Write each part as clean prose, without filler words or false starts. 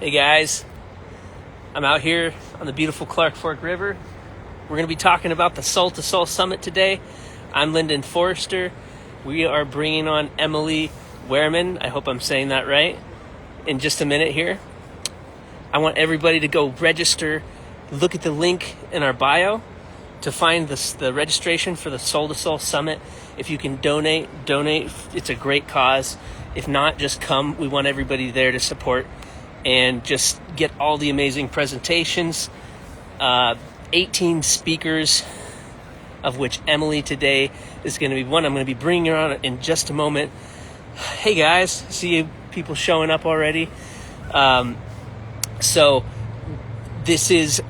Hey guys, I'm out here on the beautiful Clark Fork River. We're going to be talking about the Soul to Soul Summit today. I'm Lyndon Forrester. We are bringing on Emily Wehrman. I hope I'm saying that right. In just a minute here. I want everybody to go register. Look at the link in our bio to find the registration for the Soul to Soul Summit. If you can donate. It's a great cause. If not, just come. We want everybody there to support and just get all the amazing presentations. 18 speakers, of which Emily today is going to be one. I'm going to be bringing her on in just a moment. Hey guys, see you people showing up already. So this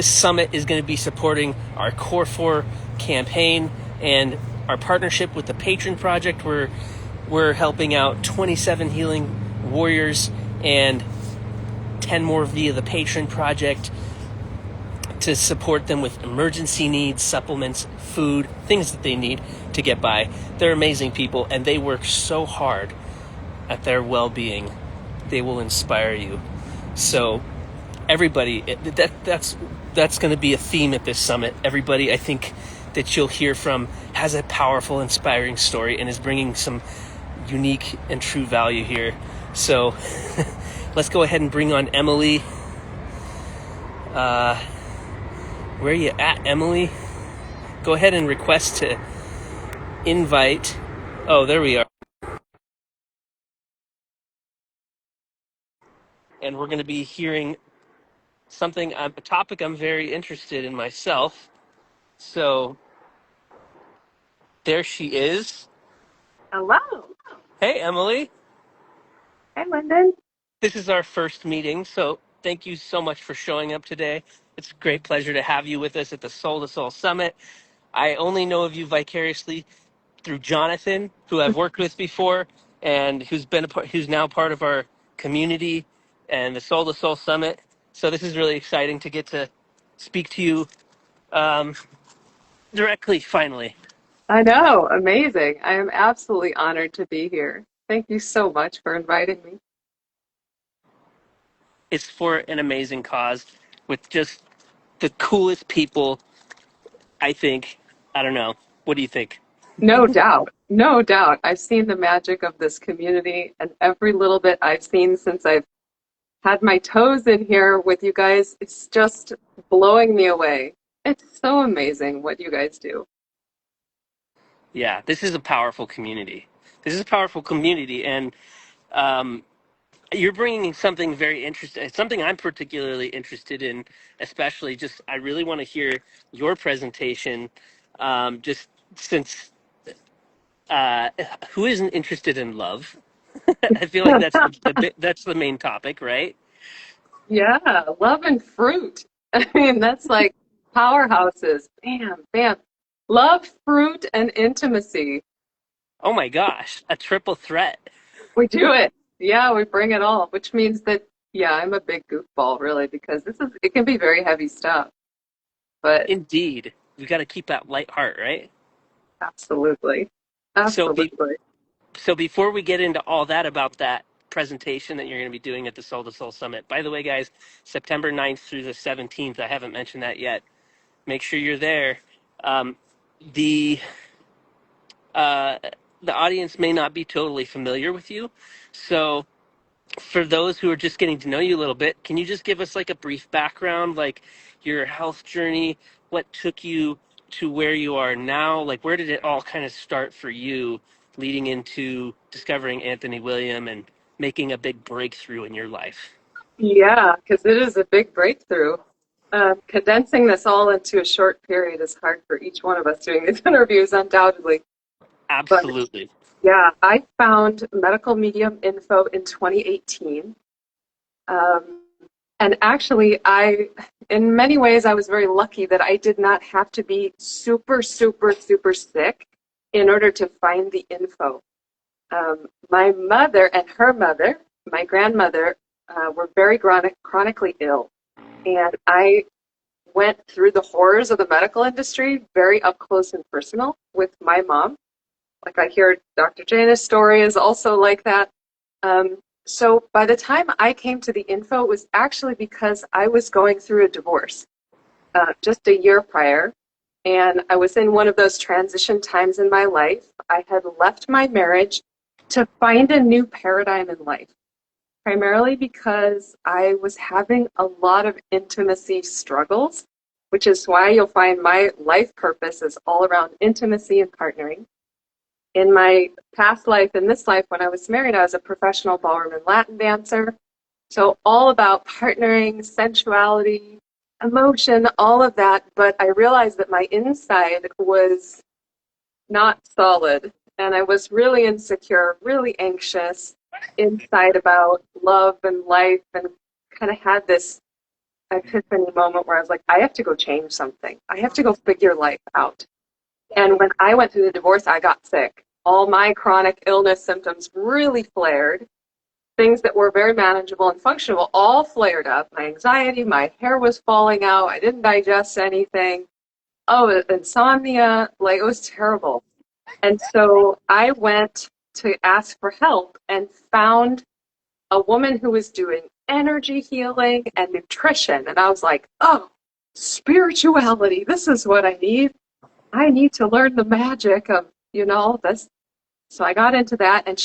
summit is going to be supporting our Core 4 campaign and our partnership with the Patron project. We're helping out 27 healing warriors and 10 more via the Patron project to support them with emergency needs, supplements, food, things that they need to get by. They're amazing people, and they work so hard at their well-being. They will inspire you. So everybody, that's going to be a theme at this summit. Everybody I think that you'll hear from has a powerful, inspiring story and is bringing some unique and true value here. So let's go ahead and bring on Emily. Where are you at, Emily? Go ahead and request to invite. Oh, there we are. And we're going to be hearing a topic I'm very interested in myself. So there she is. Hello. Hey, Emily. Hi, Lyndon. This is our first meeting, so thank you so much for showing up today. It's a great pleasure to have you with us at the Soul to Soul Summit. I only know of you vicariously through Jonathan, who I've worked with before, and who's now part of our community and the Soul to Soul Summit. So this is really exciting to get to speak to you directly, finally. I know, amazing. I am absolutely honored to be here. Thank you so much for inviting me. It's for an amazing cause with just the coolest people, I think. I don't know. What do you think? No doubt, no doubt. I've seen the magic of this community, and every little bit I've seen since I've had my toes in here with you guys, it's just blowing me away. It's so amazing what you guys do. Yeah, this is a powerful community. And um, you're bringing something very interesting, something I'm particularly interested in, especially just I really want to hear your presentation, just since uh, who isn't interested in love? I feel like that's the main topic, right? Yeah, love and fruit. I mean, that's like powerhouses. Bam, bam. Love, fruit, and intimacy. Oh my gosh, a triple threat. We do it. Yeah, we bring it all, which means that, yeah, I'm a big goofball, really, because it can be very heavy stuff. But Indeed, we got to keep that light heart, right? absolutely. So be Absolutely. So before we get into all that about that presentation that you're going to be doing at the Soul to Soul Summit, by the way, guys, September 9th through the 17th, I haven't mentioned that yet. Make sure you're there. Um, the uh, the audience may not be totally familiar with you, so for those who are just getting to know you a little bit, can you just give us like a brief background, like your health journey, what took you to where you are now? Like, where did it all kind of start for you leading into discovering Anthony William and making a big breakthrough in your life? Yeah, because it is a big breakthrough. Condensing this all into a short period is hard for each one of us doing these interviews, undoubtedly. But Absolutely. yeah, I found medical medium info in 2018. Um, and actually, in many ways, I was very lucky that I did not have to be super, super, super sick in order to find the info. My mother and her mother, my grandmother, were very chronically ill. And I went through the horrors of the medical industry very up close and personal with my mom. Like I hear Dr. Jana's story is also like that. So by the time I came to the info, it was actually because I was going through a divorce just a year prior. And I was in one of those transition times in my life. I had left my marriage to find a new paradigm in life, primarily because I was having a lot of intimacy struggles, which is why you'll find my life purpose is all around intimacy and partnering. In my past life, in this life, when I was married, I was a professional ballroom and Latin dancer. So all about partnering, sensuality, emotion, all of that. But I realized that my inside was not solid. And I was really insecure, really anxious inside about love and life, and kind of had this epiphany moment where I was like, I have to go change something. I have to go figure life out. And when I went through the divorce, I got sick. All my chronic illness symptoms really flared. Things that were very manageable and functional all flared up. My anxiety, my hair was falling out. I didn't digest anything. Oh, insomnia, like it was terrible. And so I went to ask for help and found a woman who was doing energy healing and nutrition. And I was like, oh, spirituality, this is what I need. I need to learn the magic of, this. So I got into that, and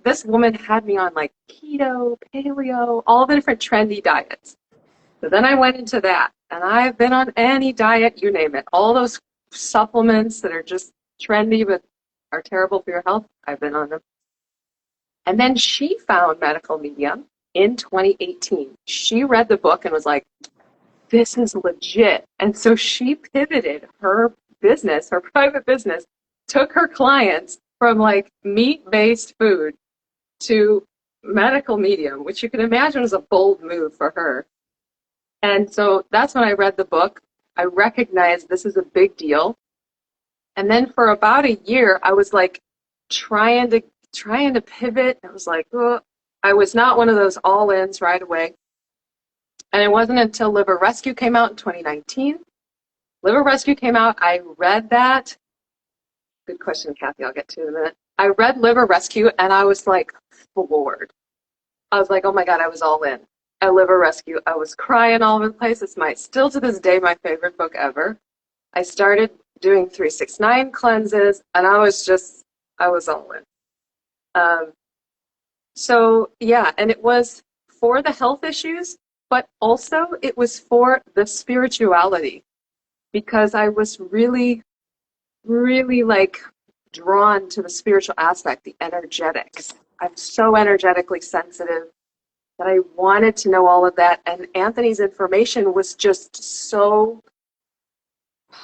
this woman had me on like keto, paleo, all the different trendy diets. So then I went into that, and I've been on any diet, you name it. All those supplements that are just trendy but are terrible for your health, I've been on them. And then she found Medical Medium in 2018. She read the book and was like, this is legit. And so she pivoted her business, her private business, took her clients from like meat-based food to Medical Medium, which you can imagine was a bold move for her. And so that's when I read the book. I recognized this is a big deal. And then for about a year, I was like trying to pivot. I was like, oh, I was not one of those all-ins right away. And it wasn't until Liver Rescue came out in 2019. Liver Rescue came out. I read that. Good question, Kathy. I'll get to in a minute. I read Liver Rescue and I was like floored. I was like, oh my God, I was all in. At Liver Rescue, I was crying all over the place. It's still to this day, my favorite book ever. I started doing 369 cleanses and I was all in. So yeah, and it was for the health issues, but also it was for the spirituality because I was really, really like drawn to the spiritual aspect, the energetics. I'm so energetically sensitive that I wanted to know all of that. And Anthony's information was just so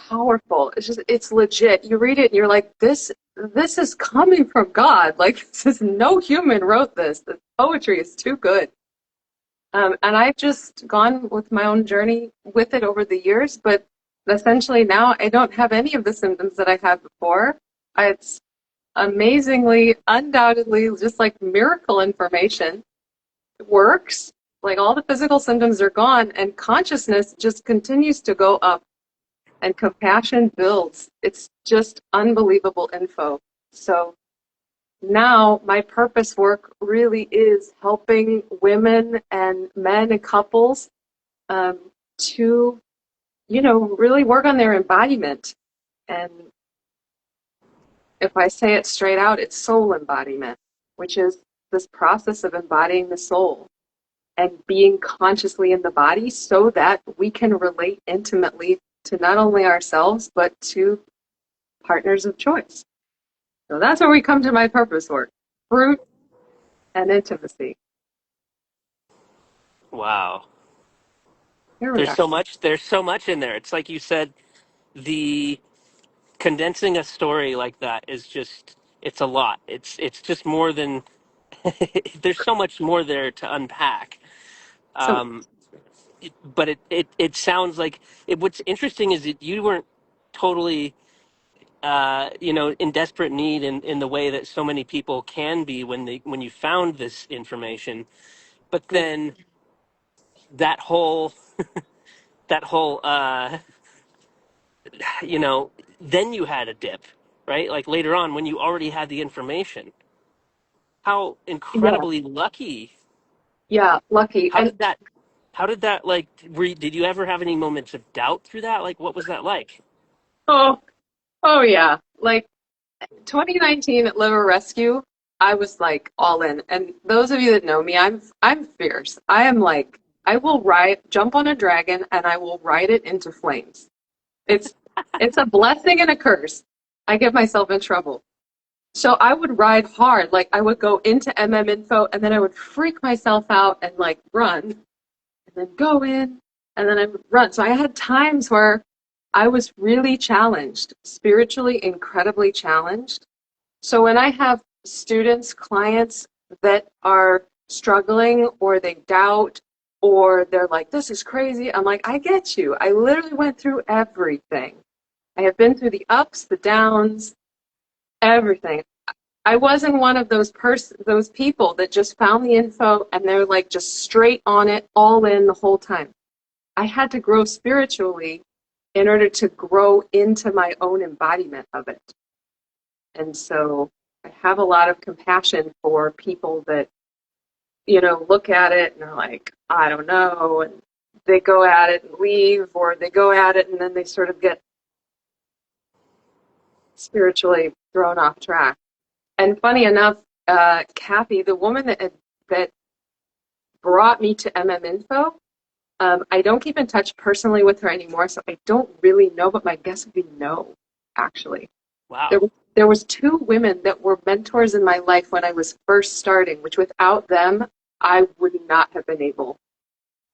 powerful. It's legit. You read it and you're like, this is coming from God. Like, no human wrote this. The poetry is too good. And I've just gone with my own journey with it over the years, but essentially now I don't have any of the symptoms that I had before. It's amazingly, undoubtedly, just like miracle information. It works. Like all the physical symptoms are gone, and consciousness just continues to go up, and compassion builds. It's just unbelievable info. So now my purpose work really is helping women and men and couples to, really work on their embodiment. And if I say it straight out, it's soul embodiment, which is this process of embodying the soul and being consciously in the body so that we can relate intimately to not only ourselves, but to partners of choice. So that's where we come to my purpose work, fruit and intimacy. Wow. Here we are. There's so much in there. It's like you said, the condensing a story like that is just, it's a lot. It's just more than, there's so much more there to unpack. So, Um, but it sounds like what's interesting is that you weren't totally in desperate need in the way that so many people can be when you found this information. But then that whole that whole then you had a dip, right? Like later on when you already had the information. How Yeah, incredibly lucky. yeah, lucky. How did that how did that like did you ever have any moments of doubt through that? Like what was that like? Oh, oh yeah. Like 2019 at Liver Rescue, I was like all in. And those of you that know me, I'm fierce. I am like I will jump on a dragon and I will ride it into flames. It's it's a blessing and a curse. I get myself in trouble. So I would ride hard. Like I would go into Info and then I would freak myself out and like run and then go in and then I would run. So I had times where I was really challenged, spiritually incredibly challenged. So when I have students, clients that are struggling or they doubt or they're like, this is crazy, I'm like, I get you. I literally went through everything. I have been through the ups, the downs, everything. I wasn't one of those people that just found the info and they're like just straight on it, all in the whole time. I had to grow spiritually in order to grow into my own embodiment of it. And so I have a lot of compassion for people that, look at it and are like, I don't know, and they go at it and leave, or they go at it and then they sort of get spiritually thrown off track. And funny enough, Kathy, the woman that brought me to Info, I don't keep in touch personally with her anymore, so I don't really know, but my guess would be no, actually. There, Wow. there was two women that were mentors in my life when I was first starting, which without them, I would not have been able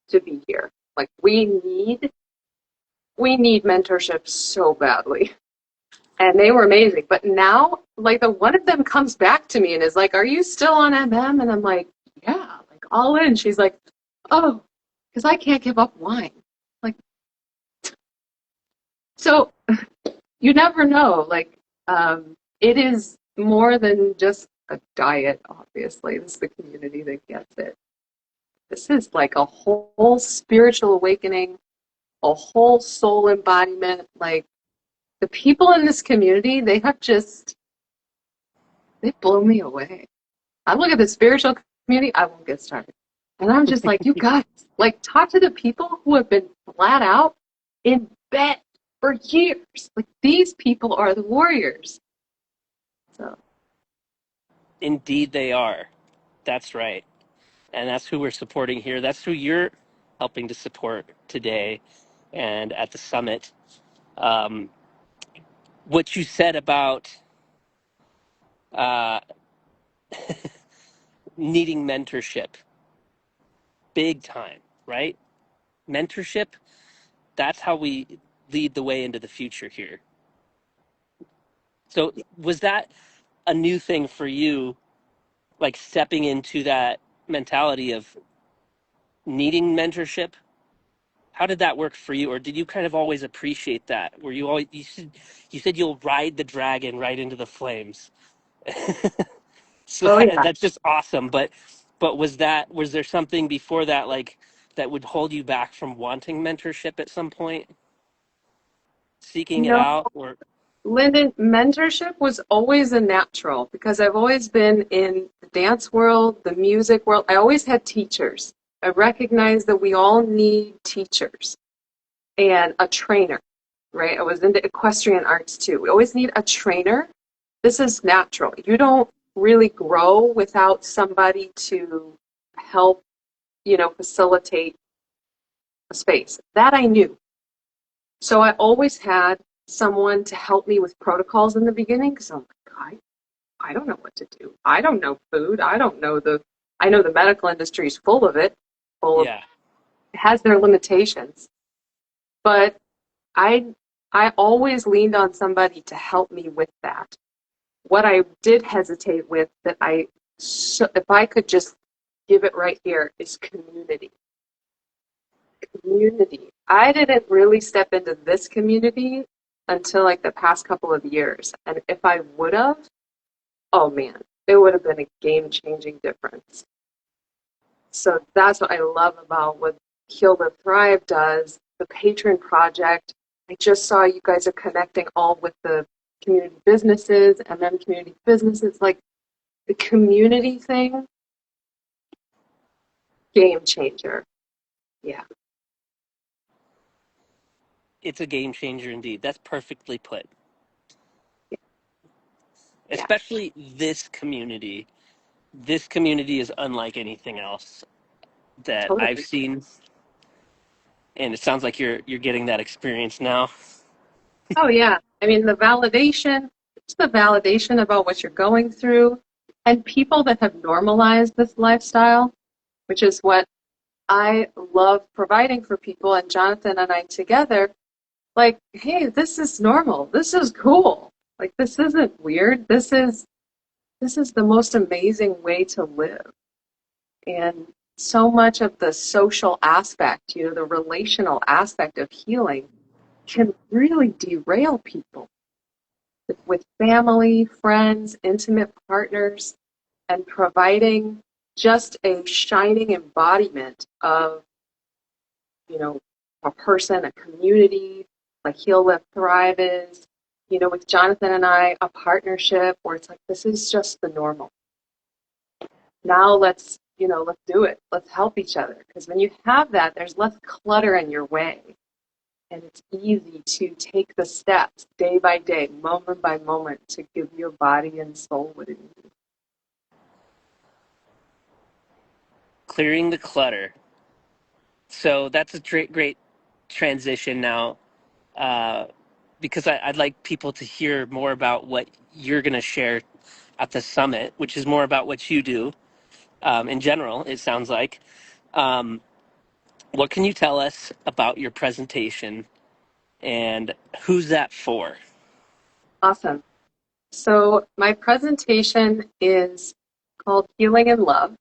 to be here. Like we need mentorship so badly. And they were amazing. But now, like the one of them comes back to me and is like, "Are you still on And I'm like, "Yeah, like all in." She's like, "Oh, because I can't give up wine." Like, so you never know. Like, it is more than just a diet, obviously. This is the community that gets it. This is like a whole spiritual awakening, a whole soul embodiment. Like, the people in this community, they blow me away. I look at the spiritual community, I won't get started. And I'm just like, you guys, like, talk to the people who have been flat out in bed for years. Like, these people are the warriors. So, Indeed they are. That's right. And that's who we're supporting here. That's who you're helping to support today and at the summit. Um, what you said about uh, needing mentorship, big time, right? Mentorship, that's how we lead the way into the future here. So, was that a new thing for you, like stepping into that mentality of needing mentorship? How did that work for you, or did you kind of always appreciate that? Were you always you said you'll ride the dragon right into the flames? So oh yeah. that's just awesome. But was there something before that like that would hold you back from wanting mentorship at some point, seeking it No, out, or Lyndon, mentorship was always a natural because I've always been in the dance world, the music world. I always had teachers. I recognize that we all need teachers and a trainer, right? I was into equestrian arts too. We always need a trainer. This is natural. You don't really grow without somebody to help, facilitate a space. That I knew. So I always had someone to help me with protocols in the beginning because I'm like, I don't know what to do. I don't know food. I know the medical industry is full of it, it yeah, has their limitations. But I I always leaned on somebody to help me with that. What I did hesitate with that if I could just give it right here is community. Community. I didn't really step into this community until like the past couple of years. And if I would have, oh man, it would have been a game changing difference. So that's what I love about what Heal to Thrive does, the Patron project. I just saw you guys are connecting all with the community businesses and then community businesses. Like The community thing, game changer. Yeah. It's a game changer indeed. That's perfectly put. Yeah, Especially this community. This community is unlike anything else that I've totally. seen, and it sounds like you're getting that experience now. Oh, yeah. I mean, it's the validation about what you're going through, and people that have normalized this lifestyle, which is what I love providing for people, and Jonathan and I together, like, hey, this is normal. This is cool. Like, this isn't weird. This is the most amazing way to live. And so much of the social aspect, the relational aspect of healing can really derail people with family, friends, intimate partners, and providing just a shining embodiment of, you know, a person, a community, like Heal, Live, Thrive is, with Jonathan and I, a partnership where it's like, this is just the normal. Now let's do it. Let's help each other. Because when you have that, there's less clutter in your way. And it's easy to take the steps day by day, moment by moment, to give your body and soul what it needs. Clearing the clutter. So that's a great transition now, uh, because I'd like people to hear more about what you're going to share at the summit, which is more about what you do in general, it sounds like. Um, what can you tell us about your presentation and who's that for? Awesome. So my presentation is called Healing in Love.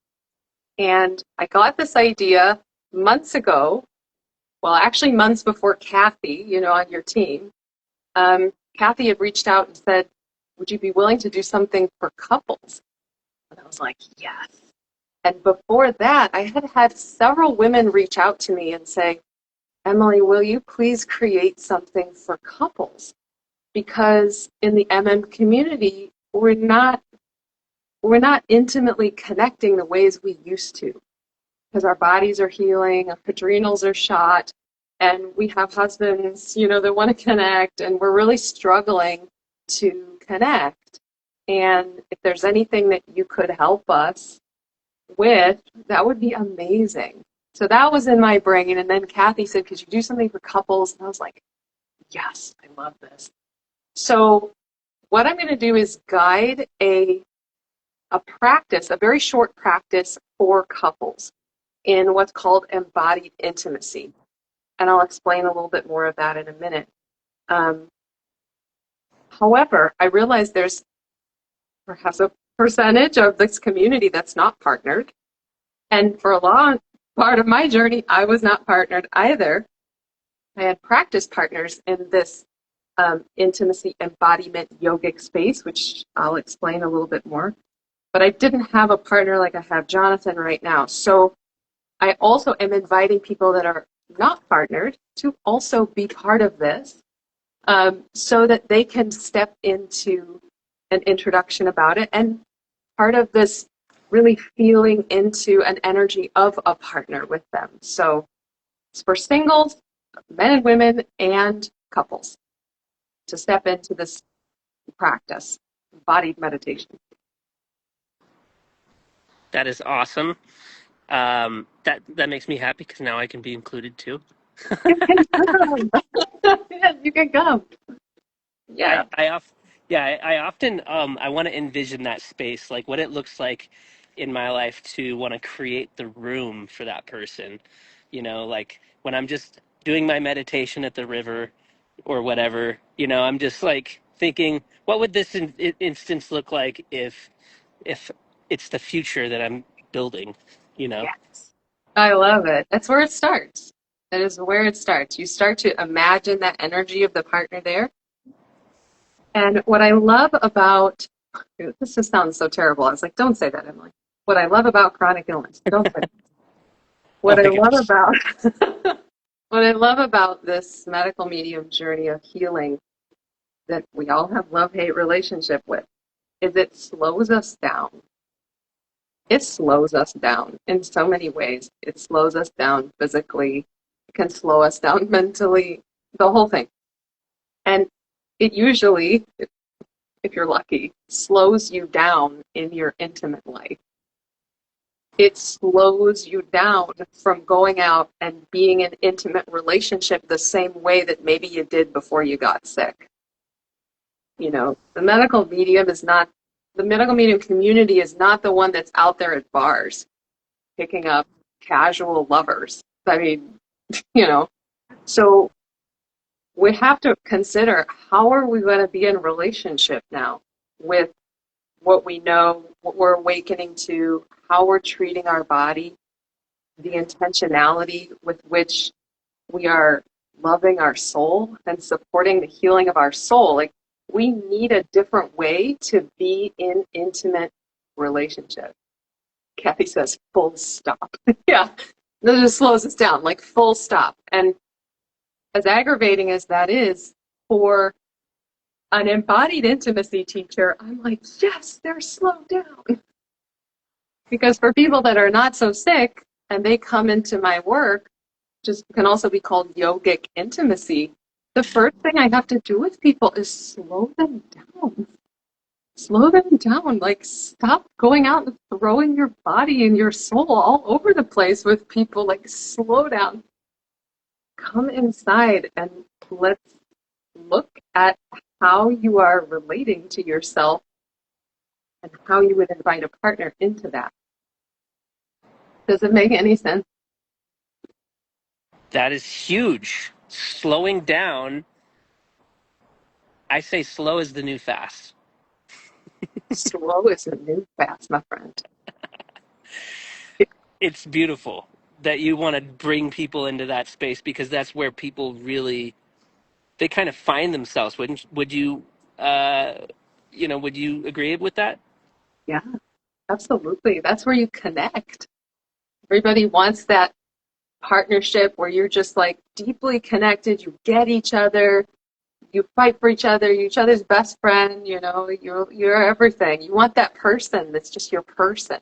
And I got this idea months ago. Well, actually months before Kathy, on your team. Kathy had reached out and said, would you be willing to do something for couples? And I was like, yes. And before that, I had had several women reach out to me and say, Emily, will you please create something for couples? Because in the MM community, we're not intimately connecting the ways we used to, because our bodies are healing, our adrenals are shot, and we have husbands, that want to connect, and we're really struggling to connect. And if there's anything that you could help us with, that would be amazing. So that was in my brain. And then Kathy said, could you do something for couples? And I was like, yes, I love this. So what I'm going to do is guide a practice, a very short practice for couples in what's called embodied intimacy. And I'll explain a little bit more of that in a minute. Um, However, I realize there's perhaps a percentage of this community that's not partnered. And for a long part of my journey, I was not partnered either. I had practice partners in this intimacy embodiment yogic space, which I'll explain a little bit more. But I didn't have a partner like I have Jonathan right now. So I also am inviting people that are not partnered to also be part of this, so that they can step into an introduction about it, and part of this really feeling into an energy of a partner with them. So it's for singles, men and women, and couples to step into this practice, embodied meditation. That is awesome. That makes me happy because now I can be included too. You can come. Yes, you can come. I Yeah. I off yeah I often I want to envision that space, like what it looks like in my life to want to create the room for that person. Like when I'm just doing my meditation at the river or whatever. I'm just like thinking, what would this instance look like if it's the future that I'm building. You know. Yes. I love it. That's where it starts. That is where it starts. You start to imagine that energy of the partner there. And what I love about, this just sounds so terrible. I was like, don't say that, Emily. What I love about chronic illness, don't say that. Oh What I my love gosh. about, what I love about this medical medium journey of healing that we all have love-hate relationship with is it slows us down. it slows us down in so many ways. It slows us down physically, it can slow us down mentally, the whole thing. And it usually, if you're lucky, slows you down in your intimate life. It slows you down from going out and being in intimate relationship the same way that maybe you did before you got sick. You know, the medical medium community is not the one that's out there at bars picking up casual lovers. I mean, you know, so we have to consider, how are we going to be in relationship now with what we know, what we're awakening to, how we're treating our body, the intentionality with which we are loving our soul and supporting the healing of our soul. Like, we need a different way to be in intimate relationship. Kathy says, full stop. Yeah, that just slows us down, like full stop. And as aggravating as that is for an embodied intimacy teacher, I'm like, yes, they're slowed down. Because for people that are not so sick and they come into my work, just can also be called yogic intimacy, the first thing I have to do with people is slow them down. Slow them down. Like, stop going out and throwing your body and your soul all over the place with people. Like, slow down. Come inside and let's look at how you are relating to yourself and how you would invite a partner into that. Does it make any sense? That is huge. Slowing down, I say slow is the new fast. Slow is the new fast, my friend. It's beautiful that you want to bring people into that space, because that's where people really, they kind of find themselves. Would you would you agree with that? Yeah, absolutely. That's where you connect. Everybody wants that partnership where you're just like deeply connected, you get each other, you fight for each other, you're each other's best friend, you know, you're everything. You want that person that's just your person.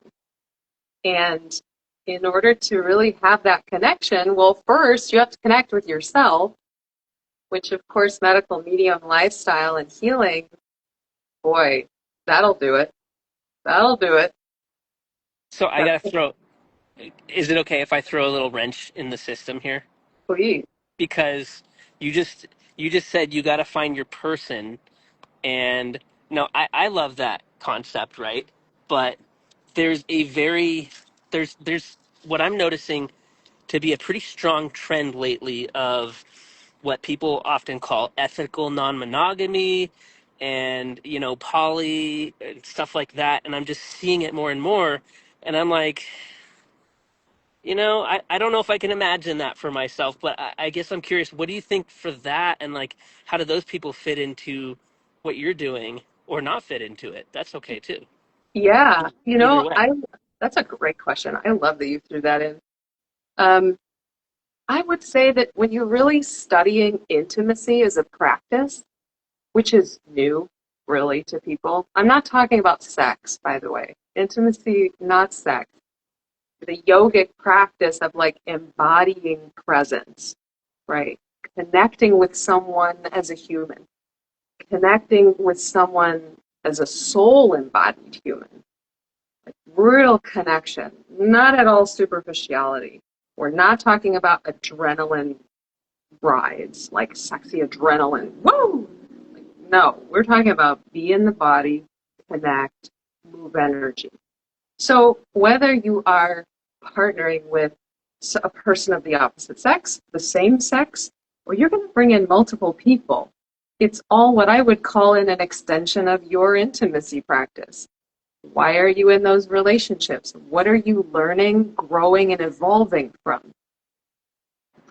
And in order to really have that connection, well, first you have to connect with yourself, which of course medical medium lifestyle and healing, boy, that'll do it. That'll do it. So I gotta throw. Is it okay if I throw a little wrench in the system here? Please. Because you just you just said you got to find your person, and no, I love that concept, right? But there's a very there's what I'm noticing to be a pretty strong trend lately of what people often call ethical non-monogamy, and poly and stuff like that, and I'm just seeing it more and more, and I'm like, I don't know if I can imagine that for myself, but I guess I'm curious, what do you think for that? And like, how do those people fit into what you're doing, or not fit into it? That's okay too. Yeah, Either way. that's a great question. I love that you threw that in. Um, I would say that when you're really studying intimacy as a practice, which is new really to people, I'm not talking about sex, by the way. Intimacy, not sex. The yogic practice of like embodying presence, right? Connecting with someone as a human, connecting with someone as a soul embodied human, like real connection, not at all superficiality. We're not talking about adrenaline rides, like sexy adrenaline. Woo! Like, no, we're talking about be in the body, connect, move energy. So whether you are partnering with a person of the opposite sex, the same sex, or you're going to bring in multiple people, it's all what I would call in an extension of your intimacy practice. Why are you in those relationships? What are you learning, growing, and evolving from?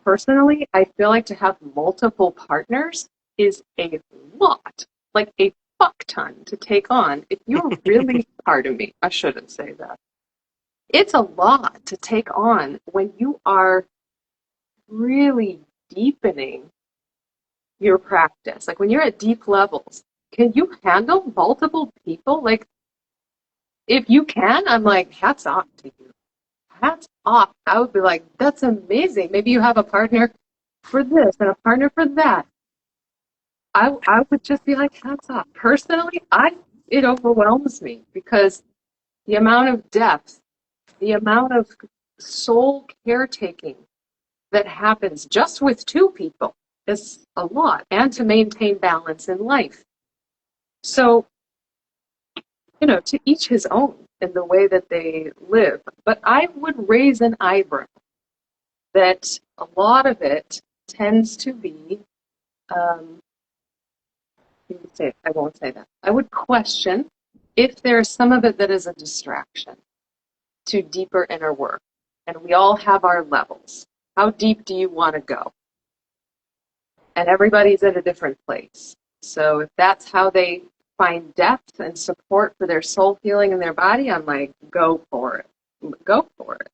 Personally, I feel like to have multiple partners is a lot, like a fuck ton to take on. If you're really, pardon me, I shouldn't say that. It's a lot to take on when you are really deepening your practice. Like when you're at deep levels, can you handle multiple people? Like if you can, I'm like, hats off to you. Hats off. I would be like, that's amazing. Maybe you have a partner for this and a partner for that. I would just be like, hats off. Personally, it overwhelms me because the amount of depth, the amount of soul caretaking that happens just with two people is a lot, and to maintain balance in life. So, to each his own in the way that they live. But I would raise an eyebrow that a lot of it tends to be, um, I won't say that. I would question if there's some of it that is a distraction to deeper inner work. And we all have our levels. How deep do you want to go? And everybody's at a different place. So if that's how they find depth and support for their soul healing in their body, I'm like, go for it. Go for it.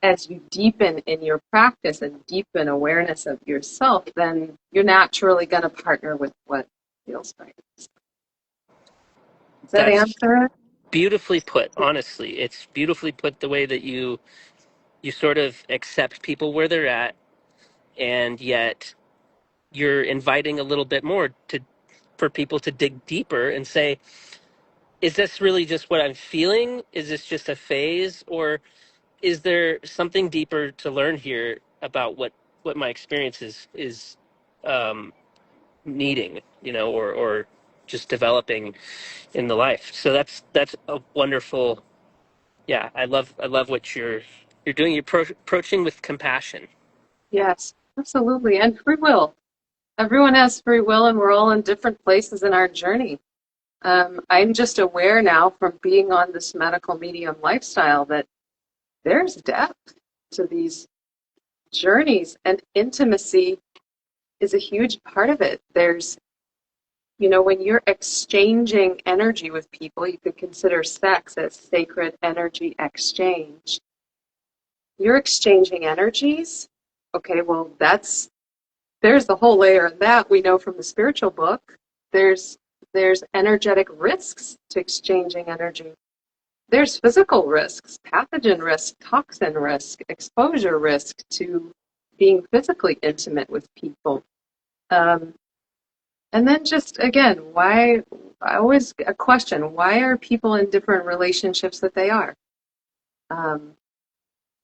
As you deepen in your practice and deepen awareness of yourself, then you're naturally going to partner with what feels right. Does that That's answer it? beautifully put. Honestly, it's beautifully put the way that you sort of accept people where they're at, and yet you're inviting a little bit more for people to dig deeper and say, is this really just what I'm feeling? Is this just a phase, or is there something deeper to learn here about what my experience is um, needing, or just developing in the life. So that's a wonderful. Yeah, I love what you're doing. You're approaching with compassion. Yes, absolutely. And free will. Everyone has free will, and we're all in different places in our journey. I'm just aware now from being on this medical medium lifestyle that there's depth to these journeys, and intimacy is a huge part of it. When you're exchanging energy with people, you could consider sex as sacred energy exchange. You're exchanging energies. Okay, well, there's the whole layer of that we know from the spiritual book. There's energetic risks to exchanging energy. There's physical risks, pathogen risk, toxin risk, exposure risk to being physically intimate with people. Um, and then just again, why, I always a question, why are people in different relationships that they are? Um,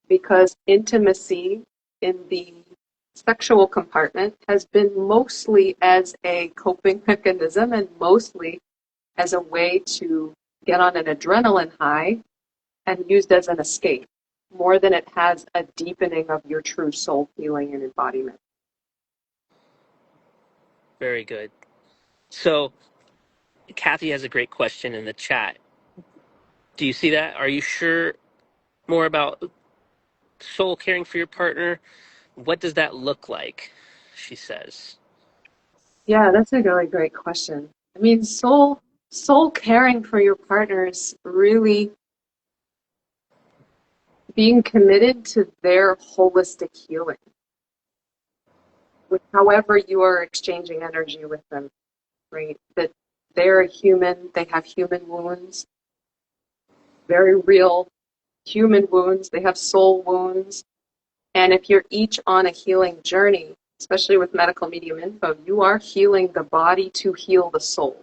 because intimacy in the sexual compartment has been mostly as a coping mechanism and mostly as a way to get on an adrenaline high and used as an escape, more than it has a deepening of your true soul healing and embodiment. Very good. So Kathy has a great question in the chat. Do you see that? Are you sure more about soul caring for your partner? What does that look like? She says. Yeah, that's a really great question. I mean, soul caring for your partner is really being committed to their holistic healing, with however you are exchanging energy with them, right? That they're a human, they have human wounds, very real human wounds, they have soul wounds. And if you're each on a healing journey, especially with medical medium info, you are healing the body to heal the soul.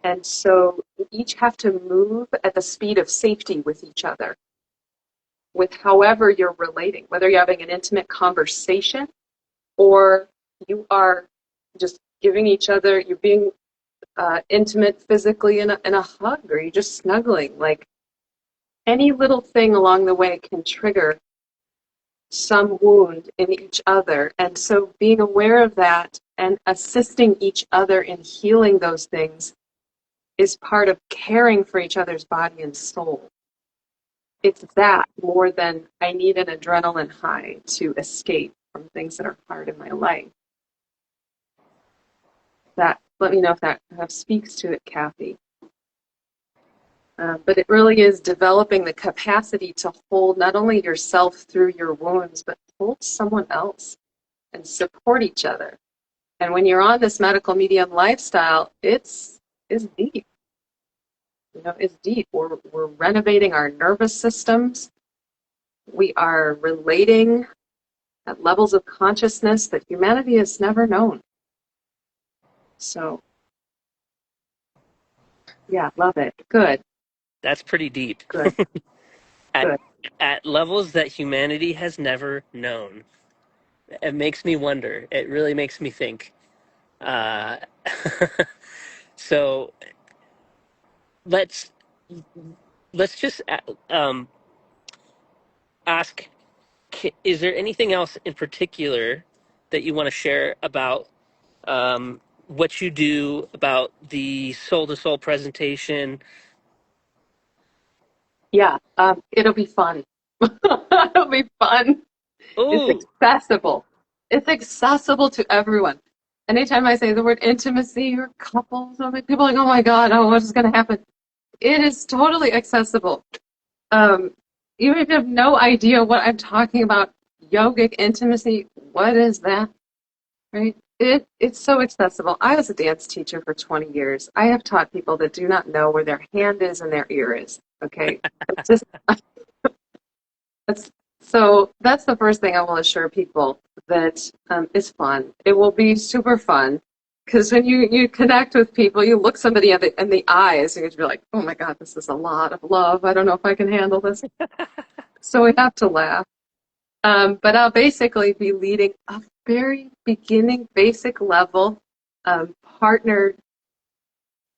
And so you each have to move at the speed of safety with each other, with however you're relating, whether you're having an intimate conversation or you are just giving each other, you're being intimate physically in a hug, or you're just snuggling. Like any little thing along the way can trigger some wound in each other. And so being aware of that and assisting each other in healing those things is part of caring for each other's body and soul. It's that more than I need an adrenaline high to escape from things that are hard in my life. Let me know if that speaks to it, Kathy. But it really is developing the capacity to hold not only yourself through your wounds, but hold someone else and support each other. And when you're on this medical medium lifestyle, it's deep. is deep. We're renovating our nervous systems. We are relating at levels of consciousness that humanity has never known. So, yeah, love it. Good, That's pretty deep. good, at good. at levels that humanity has never known. It makes me wonder. It really makes me think. Uh, so let's let's just ask: is there anything else in particular that you want to share about what you do, about the soul to soul presentation? Yeah, it'll be fun. It'll be fun. It's Oh, accessible. It's accessible to everyone. Anytime I say the word intimacy or couples, people are like, oh my God, oh, what is going to happen? It is totally accessible. Um, Even if you have no idea what I'm talking about, yogic intimacy, what is that? Right? It's so accessible. I was a dance teacher for 20 years. I have taught people that do not know where their hand is and their ear is. Okay. It's just that's so that's the first thing I will assure people that it's fun. It will be super fun because when you connect with people, you look somebody in the eyes and you're like, oh my God, this is a lot of love. I don't know if I can handle this. So we have to laugh. But I'll basically be leading a very beginning, basic level partnered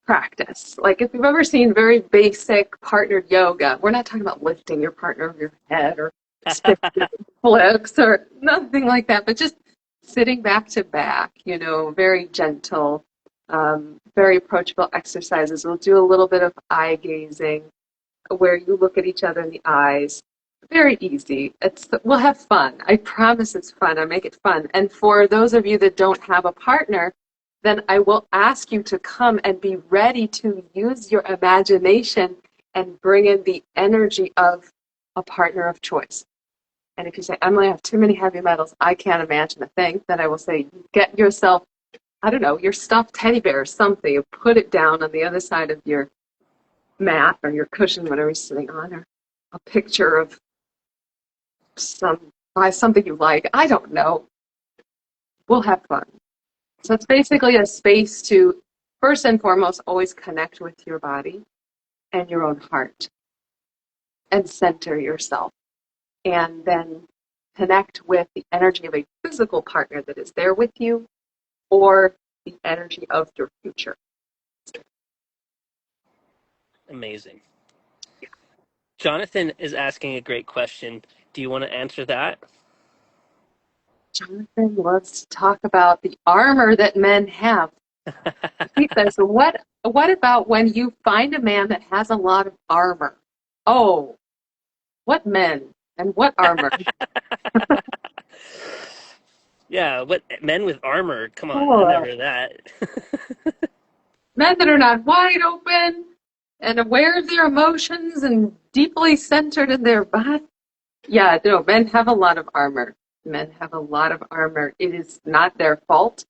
practice. Like if you've ever seen very basic partnered yoga, we're not talking about lifting your partner over your head or spinning flips or nothing like that, but just sitting back to back, very gentle, very approachable exercises. We'll do a little bit of eye gazing where you look at each other in the eyes. Very easy. We'll have fun. I promise it's fun. I make it fun. And for those of you that don't have a partner, then I will ask you to come and be ready to use your imagination and bring in the energy of a partner of choice. And if you say, Emily, I have too many heavy metals, I can't imagine a thing, then I will say, get yourself, I don't know, your stuffed teddy bear or something, and put it down on the other side of your mat or your cushion, whatever you're sitting on, or a picture of something you like. I don't know. We'll have fun. So it's basically a space to, first and foremost, always connect with your body and your own heart and center yourself. And then connect with the energy of a physical partner that is there with you or the energy of your future. amazing. Jonathan is asking a great question. Do you want to answer that? Jonathan loves to talk about the armor that men have. He says, what about when you find a man that has a lot of armor? Oh, what men and what armor? Yeah, what men with armor? Come on, I Oh, never heard that. men that are not wide open and aware of their emotions and deeply centered in their body. Yeah, no, men have a lot of armor. Men have a lot of armor. It is not their fault.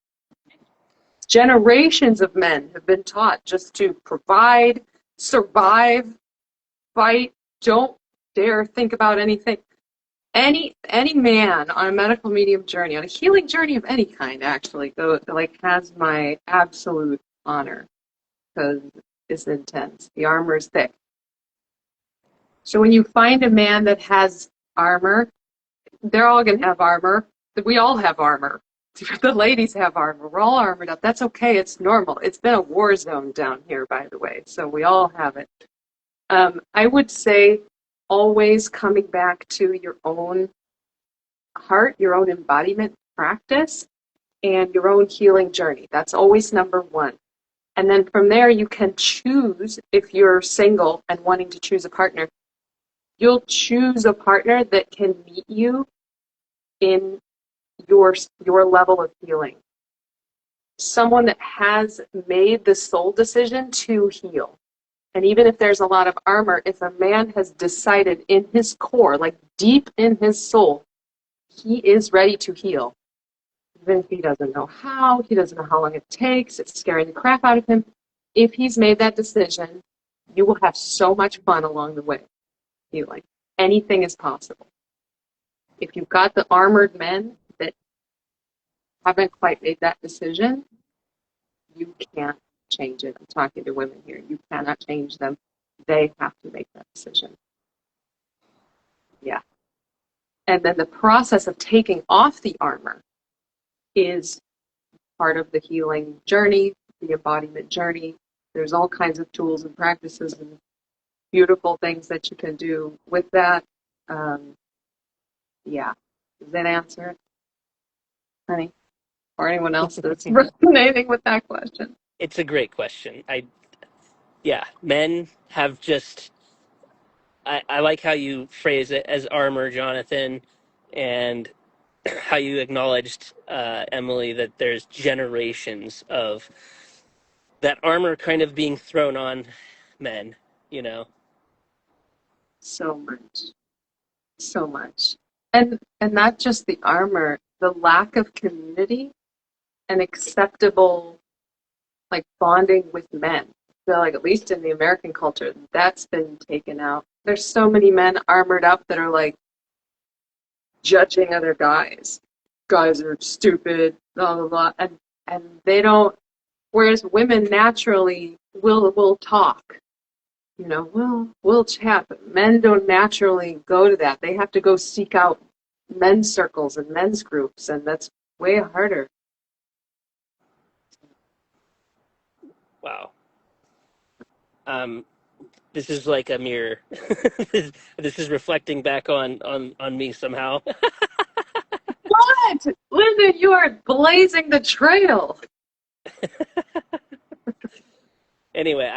Generations of men have been taught just to provide, survive, fight, don't dare think about anything. Any man on a medical medium journey, on a healing journey of any kind, actually, has my absolute honor because it's intense. The armor is thick. So when you find a man that has armor, they're all going to have armor. We all have armor. The ladies have armor. We're all armored up. That's okay. It's normal. It's been a war zone down here, by the way. So we all have it. I would say always coming back to your own heart, your own embodiment practice, and your own healing journey. That's always number one. And then from there, you can choose, if you're single and wanting to choose a partner, you'll choose a partner that can meet you in your level of healing. Someone that has made the soul decision to heal. And even if there's a lot of armor, if a man has decided in his core, like deep in his soul, he is ready to heal. Even if he doesn't know how, he doesn't know how long it takes, it's scaring the crap out of him. If he's made that decision, You will have so much fun along the way healing. Anything is possible. If you've got the armored men that haven't quite made that decision, you can't change it. I'm talking to women here. You cannot change them. They have to make that decision. Yeah. And then the process of taking off the armor is part of the healing journey, the embodiment journey. There's all kinds of tools and practices and beautiful things that you can do with that. Yeah. Does that answer it, honey? Or anyone else that's resonating with that question? It's a great question. Yeah, men have just, I like how you phrase it as armor, Jonathan, and how you acknowledged, Emily, that there's generations of that armor kind of being thrown on men, you know? So much. So much. And not just the armor, the lack of community and acceptable like bonding with men. So like at least in the American culture, that's been taken out. There's so many men armored up that are like judging other guys. Guys are stupid, blah blah blah. And they don't, whereas women naturally will talk. You know, we'll chat, but men don't naturally go to that. They have to go seek out men's circles and men's groups, and that's way harder. Wow. Um, this is like a mirror. This is reflecting back on me somehow. What? Linda, you are blazing the trail. Anyway,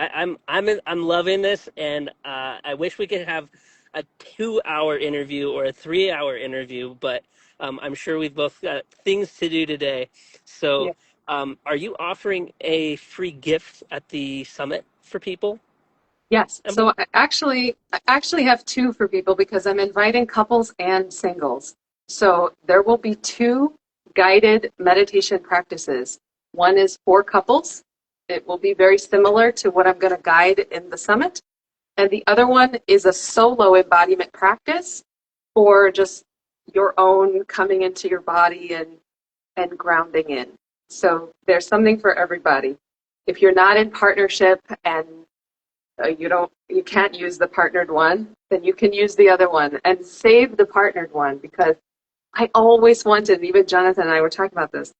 I'm loving this, and I wish we could have a 2 hour interview or a 3 hour interview, but I'm sure we've both got things to do today. Yeah. So, are you offering a free gift at the summit for people, Yes. Emily? So I actually have two for people because I'm inviting couples and singles. So there will be two guided meditation practices. One is for couples. It will be very similar to what I'm going to guide in the summit. And the other one is a solo embodiment practice for just your own coming into your body and grounding in. So there's something for everybody. If you're not in partnership and you can't use the partnered one, then you can use the other one and save the partnered one because I always wanted, even Jonathan and I were talking about this,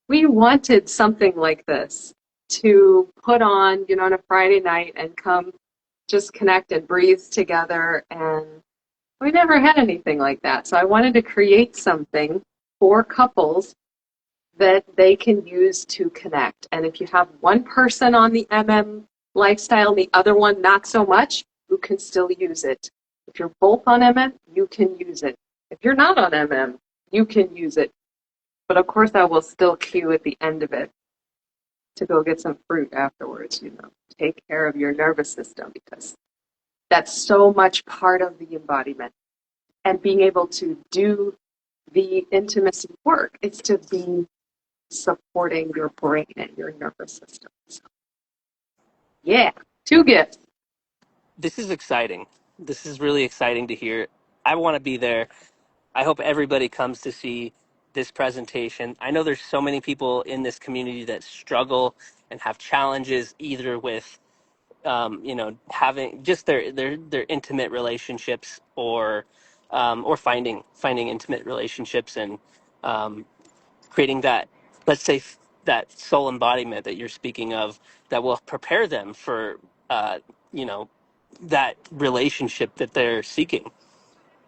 we wanted something like this to put on, on a Friday night and come just connect and breathe together. And we never had anything like that. So I wanted to create something for couples that they can use to connect. And if you have one person on the MM lifestyle and the other one not so much, you can still use it. If you're both on MM, you can use it. If you're not on MM, you can use it. But of course, I will still cue at the end of it to go get some fruit afterwards, take care of your nervous system because that's so much part of the embodiment. And being able to do the intimacy work, it's to be supporting your brain and your nervous system. So, yeah, two gifts. This is exciting. This is really exciting to hear. I want to be there. I hope everybody comes to see this presentation. I know there's so many people in this community that struggle and have challenges either with, having just their intimate relationships or finding intimate relationships and um, creating that, let's say, that soul embodiment that you're speaking of that will prepare them for, uh, you know, that relationship that they're seeking.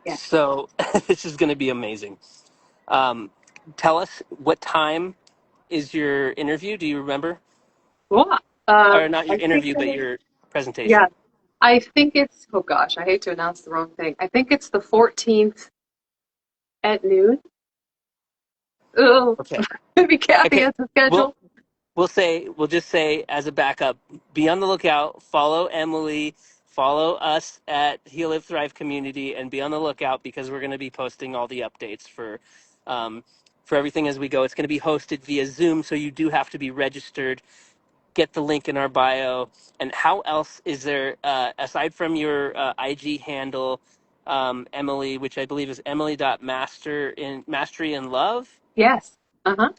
Yeah. So this is going to be amazing. Um, Tell us, what time is your interview? Do you remember? Cool. Or not your I think interview, that but it, your yeah, presentation. I think it's, oh gosh, I hate to announce the wrong thing. I think it's the 14th at noon. Oh, Okay. maybe Kathy Okay. has the We'll schedule. we'll just say as a backup, be on the lookout. Follow Emily. Follow us at Heal Live Thrive Community, and be on the lookout because we're going to be posting all the updates um, for everything as we go. It's going to be hosted via Zoom, so you do have to be registered get the link in our bio. And how else is there, aside from your IG handle, Emily, which I believe is Mastery in Love? Yes. Uh-huh.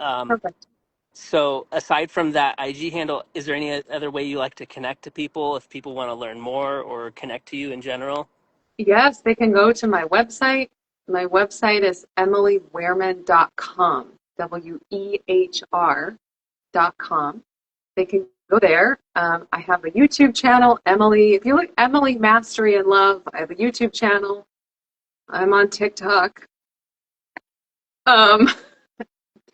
Um, Perfect. so aside from that IG handle, is there any other way you like to connect to people if people want to learn more or connect to you in general? Yes, they can go to my website. My website is emilywehrman.com, WEHR.com. They can go there. I have a YouTube channel, Emily. If you look Emily Mastery in Love, I have a YouTube channel. I'm on TikTok, um,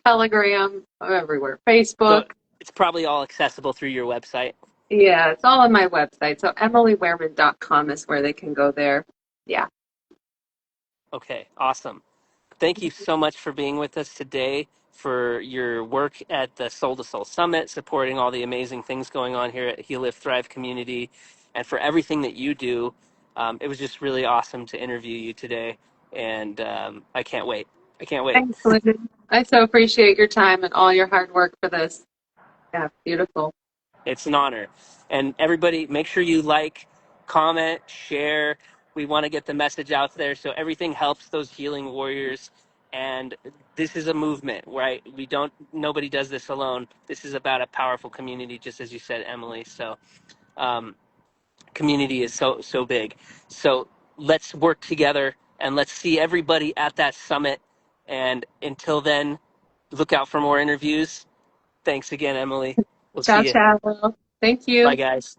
Telegram, I'm everywhere. So Facebook. it's probably all accessible through your website. Yeah, it's all on my website. So emilywehrman.com is where they can go there. Yeah. Okay, awesome. Thank you so much for being with us today, for your work at the Soul to Soul Summit, supporting all the amazing things going on here at Heal Live Thrive community, and for everything that you do. It was just really awesome to interview you today, and I can't wait. I can't wait. Thanks, Lyndon. I so appreciate your time and all your hard work for this. Yeah, beautiful. It's an honor. And everybody, make sure you like, comment, share. We want to get the message out there so everything helps those healing warriors. And this is a movement, right? Nobody does this alone. This is about a powerful community, just as you said, Emily. So, um, community is so big. So let's work together and let's see everybody at that summit. And until then, look out for more interviews. Thanks again, Emily. We'll Ciao, see you. ciao. Thank Bye, you. guys.